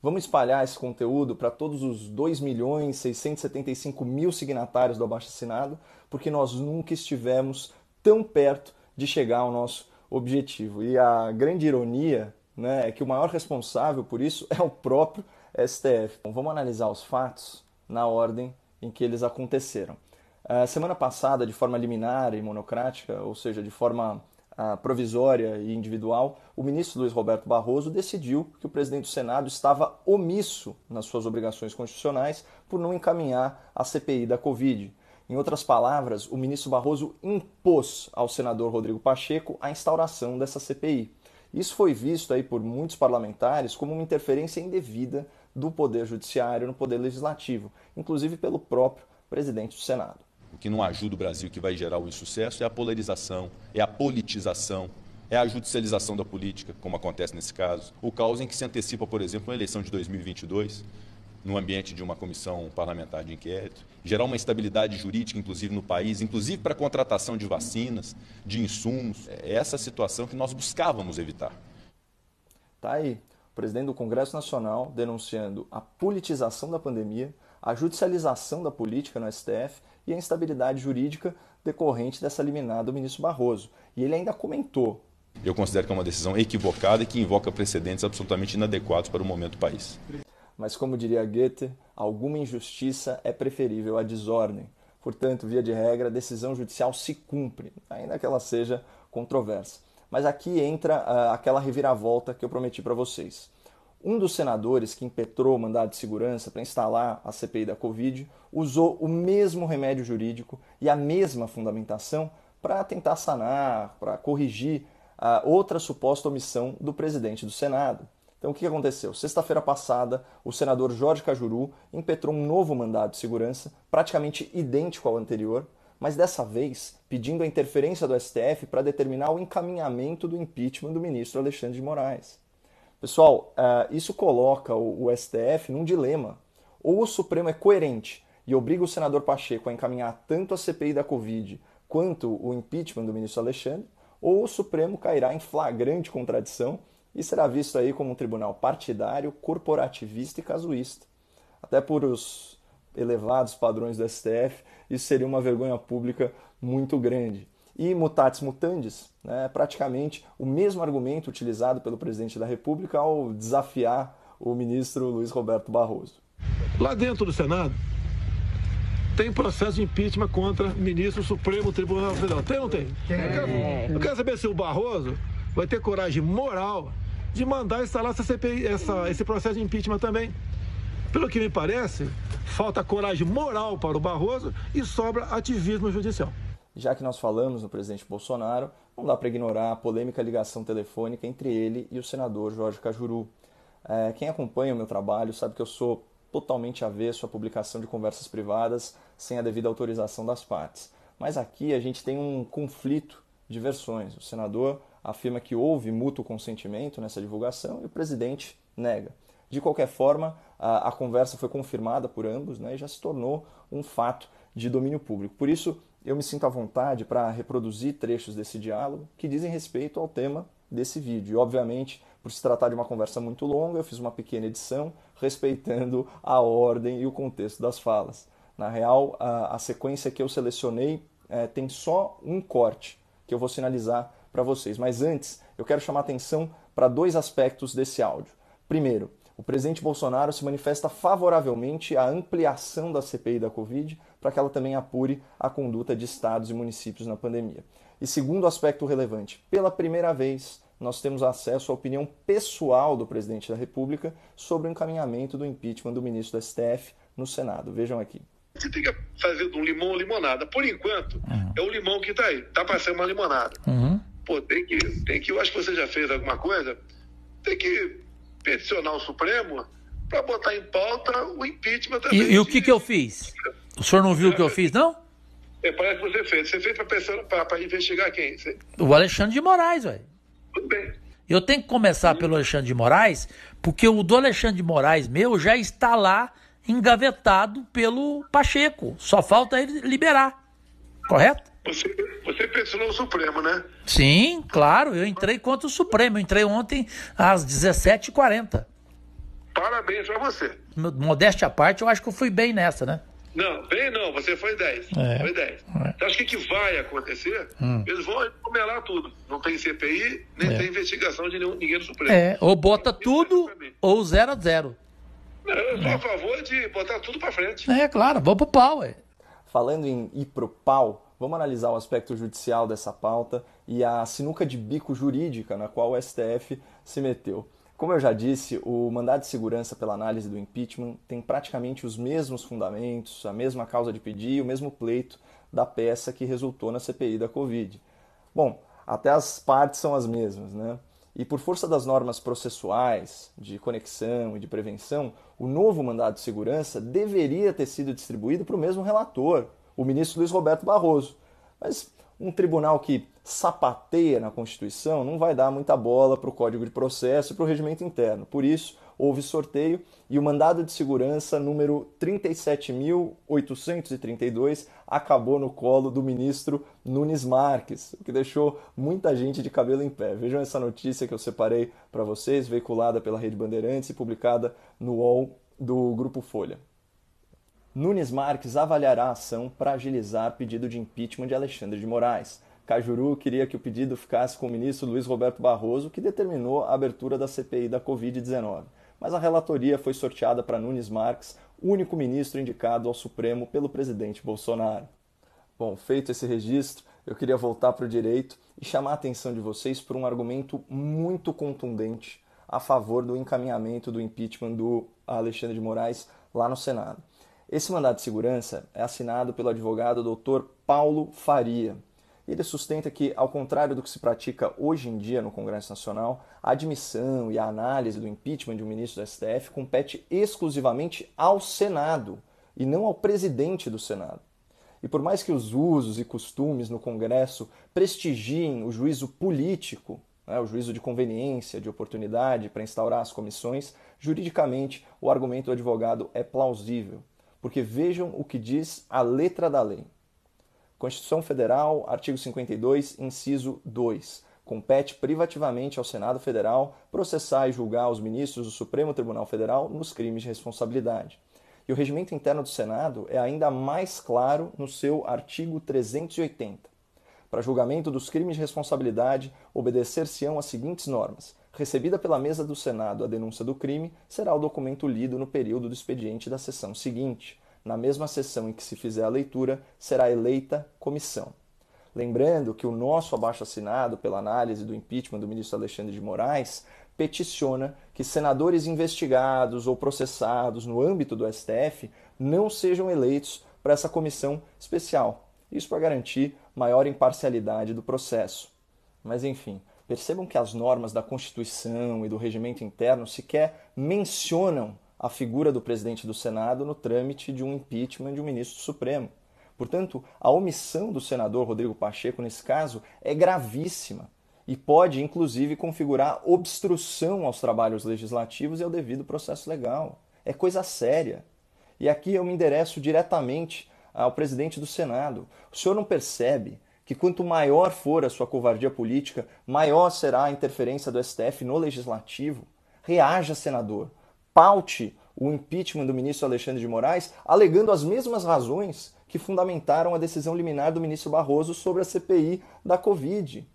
Vamos espalhar esse conteúdo para todos os 2.675.000 signatários do abaixo-assinado, porque nós nunca estivemos tão perto de chegar ao nosso objetivo. E a grande ironia, né, é que o maior responsável por isso é o próprio STF. Então, vamos analisar os fatos na ordem em que eles aconteceram. Semana passada, de forma liminar e monocrática, ou seja, de forma provisória e individual, o ministro Luiz Roberto Barroso decidiu que o presidente do Senado estava omisso nas suas obrigações constitucionais por não encaminhar a CPI da Covid. Em outras palavras, o ministro Barroso impôs ao senador Rodrigo Pacheco a instauração dessa CPI. Isso foi visto aí por muitos parlamentares como uma interferência indevida do Poder Judiciário no Poder Legislativo, inclusive pelo próprio presidente do Senado. O que não ajuda o Brasil, que vai gerar o insucesso, é a polarização, é a politização, é a judicialização da política, como acontece nesse caso. O caos em que se antecipa, por exemplo, uma eleição de 2022, no ambiente de uma comissão parlamentar de inquérito, gerar uma instabilidade jurídica, inclusive no país, inclusive para a contratação de vacinas, de insumos. É essa situação que nós buscávamos evitar. Tá aí, o presidente do Congresso Nacional denunciando a politização da pandemia, a judicialização da política no STF e a instabilidade jurídica decorrente dessa liminar do ministro Barroso. E ele ainda comentou: eu considero que é uma decisão equivocada e que invoca precedentes absolutamente inadequados para o momento do país. Mas, como diria Goethe, alguma injustiça é preferível à desordem. Portanto, via de regra, a decisão judicial se cumpre, ainda que ela seja controversa. Mas aqui entra aquela reviravolta que eu prometi para vocês. Um dos senadores que impetrou o mandado de segurança para instalar a CPI da Covid usou o mesmo remédio jurídico e a mesma fundamentação para tentar sanar, para corrigir outra suposta omissão do presidente do Senado. Então, o que aconteceu? Sexta-feira passada, o senador Jorge Cajuru impetrou um novo mandado de segurança, praticamente idêntico ao anterior, mas dessa vez pedindo a interferência do STF para determinar o encaminhamento do impeachment do ministro Alexandre de Moraes. Pessoal, isso coloca o STF num dilema. Ou o Supremo é coerente e obriga o senador Pacheco a encaminhar tanto a CPI da Covid quanto o impeachment do ministro Alexandre, ou o Supremo cairá em flagrante contradição e será visto aí como um tribunal partidário, corporativista e casuísta. Até por os elevados padrões do STF, isso seria uma vergonha pública muito grande. E mutatis mutandis, né, praticamente o mesmo argumento utilizado pelo presidente da República ao desafiar o ministro Luiz Roberto Barroso. Lá dentro do Senado tem processo de impeachment contra o ministro do Supremo Tribunal Federal. Tem ou não tem? Eu quero saber se o Barroso vai ter coragem moral de mandar instalar essa CPI, esse processo de impeachment também. Pelo que me parece, falta coragem moral para o Barroso e sobra ativismo judicial. Já que nós falamos no presidente Bolsonaro, não dá para ignorar a polêmica ligação telefônica entre ele e o senador Jorge Cajuru. Quem acompanha o meu trabalho sabe que eu sou totalmente avesso à publicação de conversas privadas sem a devida autorização das partes. Mas aqui a gente tem um conflito de versões. O senador afirma que houve mútuo consentimento nessa divulgação e o presidente nega. De qualquer forma, a conversa foi confirmada por ambos, né, e já se tornou um fato de domínio público. Por isso, eu me sinto à vontade para reproduzir trechos desse diálogo que dizem respeito ao tema desse vídeo. E, obviamente, por se tratar de uma conversa muito longa, eu fiz uma pequena edição respeitando a ordem e o contexto das falas. Na real, a sequência que eu selecionei tem só um corte que eu vou sinalizar para vocês. Mas antes, eu quero chamar a atenção para dois aspectos desse áudio. Primeiro, o presidente Bolsonaro se manifesta favoravelmente à ampliação da CPI da Covid para que ela também apure a conduta de estados e municípios na pandemia. E segundo aspecto relevante, pela primeira vez nós temos acesso à opinião pessoal do presidente da República sobre o encaminhamento do impeachment do ministro do STF no Senado. Vejam aqui. Você tem que fazer de um limão uma limonada. Por enquanto, é o limão que está aí. Está para ser uma limonada. Pô, tem que, eu acho que você já fez alguma coisa, tem que peticionar o Supremo para botar em pauta o impeachment também. E o que eu fiz? O senhor não viu o que eu fiz, não? Parece que você fez. Você fez para investigar quem? O Alexandre de Moraes, velho. Tudo bem. Eu tenho que começar pelo Alexandre de Moraes, porque o do Alexandre de Moraes meu já está lá engavetado pelo Pacheco. Só falta ele liberar. Correto? Você peticionou o Supremo, né? Sim, claro. Eu entrei contra o Supremo. Eu entrei ontem às 17h40. Parabéns para você. Modéstia à parte, eu acho que eu fui bem nessa, né? Não, bem não, você foi 10. Foi 10. Então, acho que vai acontecer, eles vão comelar tudo. Não tem CPI, nem tem investigação de ninguém do Supremo. Ou bota tudo, ou 0-0. Eu sou a favor de botar tudo para frente. Claro, vamos pro pau, Falando em ir pro pau, vamos analisar o aspecto judicial dessa pauta e a sinuca de bico jurídica na qual o STF se meteu. Como eu já disse, o mandado de segurança pela análise do impeachment tem praticamente os mesmos fundamentos, a mesma causa de pedir e o mesmo pleito da peça que resultou na CPI da Covid. Bom, até as partes são as mesmas, né? E por força das normas processuais, de conexão e de prevenção, o novo mandado de segurança deveria ter sido distribuído para o mesmo relator, o ministro Luiz Roberto Barroso. Mas um tribunal que sapateia na Constituição não vai dar muita bola para o Código de Processo e para o regimento interno. Por isso, houve sorteio e o mandado de segurança número 37.832 acabou no colo do ministro Nunes Marques, o que deixou muita gente de cabelo em pé. Vejam essa notícia que eu separei para vocês, veiculada pela Rede Bandeirantes e publicada no UOL do Grupo Folha. Nunes Marques avaliará a ação para agilizar pedido de impeachment de Alexandre de Moraes. Cajuru queria que o pedido ficasse com o ministro Luiz Roberto Barroso, que determinou a abertura da CPI da Covid-19. Mas a relatoria foi sorteada para Nunes Marques, único ministro indicado ao Supremo pelo presidente Bolsonaro. Bom, feito esse registro, eu queria voltar para o direito e chamar a atenção de vocês por um argumento muito contundente a favor do encaminhamento do impeachment do Alexandre de Moraes lá no Senado. Esse mandado de segurança é assinado pelo advogado Dr. Paulo Faria. Ele sustenta que, ao contrário do que se pratica hoje em dia no Congresso Nacional, a admissão e a análise do impeachment de um ministro do STF compete exclusivamente ao Senado e não ao presidente do Senado. E por mais que os usos e costumes no Congresso prestigiem o juízo político, o juízo de conveniência, de oportunidade para instaurar as comissões, juridicamente o argumento do advogado é plausível. Porque vejam o que diz a letra da lei. Constituição Federal, artigo 52, inciso 2. Compete privativamente ao Senado Federal processar e julgar os ministros do Supremo Tribunal Federal nos crimes de responsabilidade. E o regimento interno do Senado é ainda mais claro no seu artigo 380. Para julgamento dos crimes de responsabilidade, obedecer-se-ão as seguintes normas. Recebida pela mesa do Senado a denúncia do crime, será o documento lido no período do expediente da sessão seguinte. Na mesma sessão em que se fizer a leitura, será eleita comissão. Lembrando que o nosso abaixo-assinado pela análise do impeachment do ministro Alexandre de Moraes peticiona que senadores investigados ou processados no âmbito do STF não sejam eleitos para essa comissão especial. Isso para garantir maior imparcialidade do processo. Mas enfim, percebam que as normas da Constituição e do regimento interno sequer mencionam a figura do presidente do Senado no trâmite de um impeachment de um ministro do Supremo. Portanto, a omissão do senador Rodrigo Pacheco, nesse caso, é gravíssima e pode, inclusive, configurar obstrução aos trabalhos legislativos e ao devido processo legal. É coisa séria. E aqui eu me endereço diretamente ao presidente do Senado. O senhor não percebe que quanto maior for a sua covardia política, maior será a interferência do STF no legislativo? Reaja, senador. Paute o impeachment do ministro Alexandre de Moraes, alegando as mesmas razões que fundamentaram a decisão liminar do ministro Barroso sobre a CPI da Covid.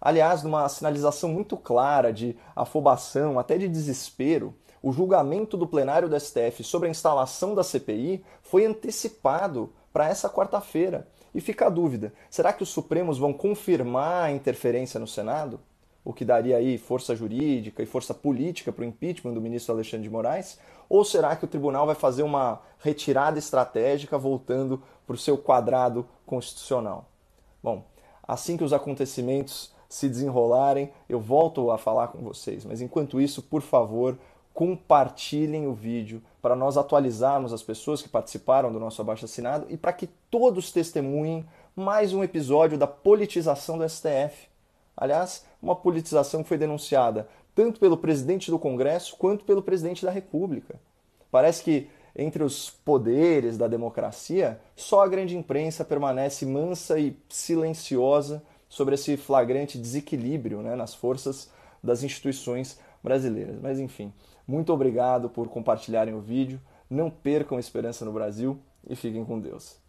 Aliás, numa sinalização muito clara de afobação, até de desespero, o julgamento do plenário do STF sobre a instalação da CPI foi antecipado para essa quarta-feira. E fica a dúvida, será que os Supremos vão confirmar a interferência no Senado? O que daria aí força jurídica e força política para o impeachment do ministro Alexandre de Moraes? Ou será que o tribunal vai fazer uma retirada estratégica voltando para o seu quadrado constitucional? Bom, assim que os acontecimentos se desenrolarem, eu volto a falar com vocês. Mas enquanto isso, por favor, compartilhem o vídeo para nós atualizarmos as pessoas que participaram do nosso abaixo-assinado e para que todos testemunhem mais um episódio da politização do STF. Aliás, uma politização que foi denunciada tanto pelo presidente do Congresso quanto pelo presidente da República. Parece que entre os poderes da democracia, só a grande imprensa permanece mansa e silenciosa sobre esse flagrante desequilíbrio, nas forças das instituições brasileiras. Mas enfim, muito obrigado por compartilharem o vídeo, não percam Esperança no Brasil e fiquem com Deus.